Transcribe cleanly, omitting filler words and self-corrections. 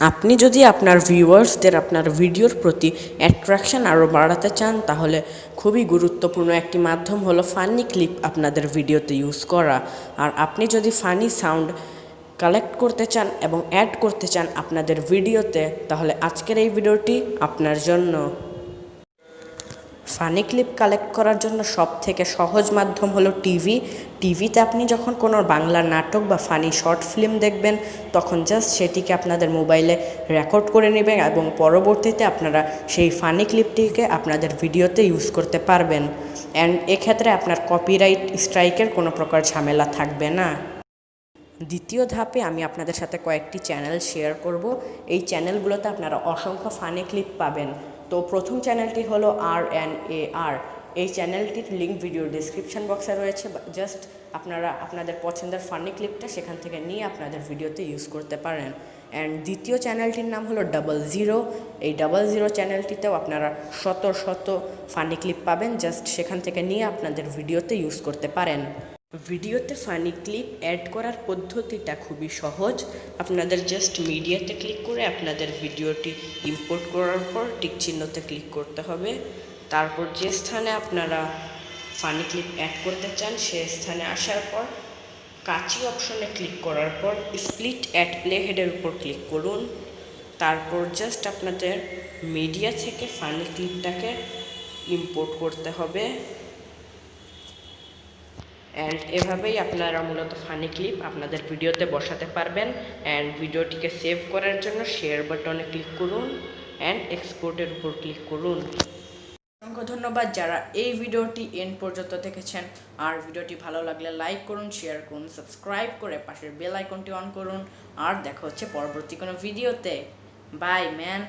আপনি যদি আপনার ভিউয়ার্সদের আপনার ভিডিওর প্রতি অ্যাট্রাকশন আরও বাড়াতে চান, তাহলে খুবই গুরুত্বপূর্ণ একটি মাধ্যম হলো ফানি ক্লিপ আপনাদের ভিডিওতে ইউজ করা। আর আপনি যদি ফানি সাউন্ড কালেক্ট করতে চান এবং অ্যাড করতে চান আপনাদের ভিডিওতে, তাহলে আজকের এই ভিডিওটি আপনার জন্য। ফানি ক্লিপ কালেক্ট করার জন্য সবথেকে সহজ মাধ্যম হলো টিভিতে আপনি যখন কোনো বাংলা নাটক বা ফানি শর্ট ফিল্ম দেখবেন, তখন জাস্ট সেটিকে আপনাদের মোবাইলে রেকর্ড করে নেবেন এবং পরবর্তীতে আপনারা সেই ফানি ক্লিপটিকে আপনাদের ভিডিওতে ইউজ করতে পারবেন। অ্যান্ড এক্ষেত্রে আপনার কপিরাইট স্ট্রাইকের কোনো প্রকার ঝামেলা থাকবে না। দ্বিতীয় ধাপে আমি আপনাদের সাথে কয়েকটি চ্যানেল শেয়ার করব। এই চ্যানেলগুলোতে আপনারা অসংখ্য ফানি ক্লিপ পাবেন। তো প্রথম চ্যানেলটি হলো RNAR। এই চ্যানেলটির লিঙ্ক ভিডিও ডিসক্রিপশন বক্সে রয়েছে। জাস্ট আপনারা আপনাদের পছন্দের ফানি ক্লিপটা সেখান থেকে নিয়ে আপনাদের ভিডিওতে ইউজ করতে পারেন। অ্যান্ড দ্বিতীয় চ্যানেলটির নাম হলো 00। এই 00 চ্যানেলটিতেও আপনারা শত শত ফানি ক্লিপ পাবেন। জাস্ট সেখান থেকে নিয়ে আপনাদের ভিডিওতে ইউজ করতে পারেন। ভিডিওতে ফানি ক্লিপ অ্যাড করার পদ্ধতিটা খুবই সহজ। আপনাদের জাস্ট মিডিয়াতে ক্লিক করে আপনাদের ভিডিওটি ইম্পোর্ট করার পর টিক চিহ্নতে ক্লিক করতে হবে। তারপর যে স্থানে আপনারা ফানি ক্লিপ অ্যাড করতে চান সে স্থানে আসার পর কাঁচি অপশনে ক্লিক করার পর স্প্লিট অ্যাট প্লে হেডের উপর ক্লিক করুন। তারপর জাস্ট আপনাদের মিডিয়া থেকে ফানি ক্লিপটাকে ইম্পোর্ট করতে হবে। অ্যান্ড এভাবেই আপনারা মূলত ফানি ক্লিপ আপনাদের ভিডিওতে বসাতে পারবেন। অ্যান্ড ভিডিওটিকে সেভ করার জন্য শেয়ার বাটনে ক্লিক করুন অ্যান্ড এক্সপোর্টের উপর ক্লিক করুন। অসংখ্য ধন্যবাদ যারা এই ভিডিওটি এন্ড পর্যন্ত দেখেছেন। আর ভিডিওটি ভালো লাগলে লাইক করুন, শেয়ার করুন, সাবস্ক্রাইব করে পাশের বেল আইকনটি অন করুন। আর দেখা হচ্ছে পরবর্তী কোনো ভিডিওতে। Bye man.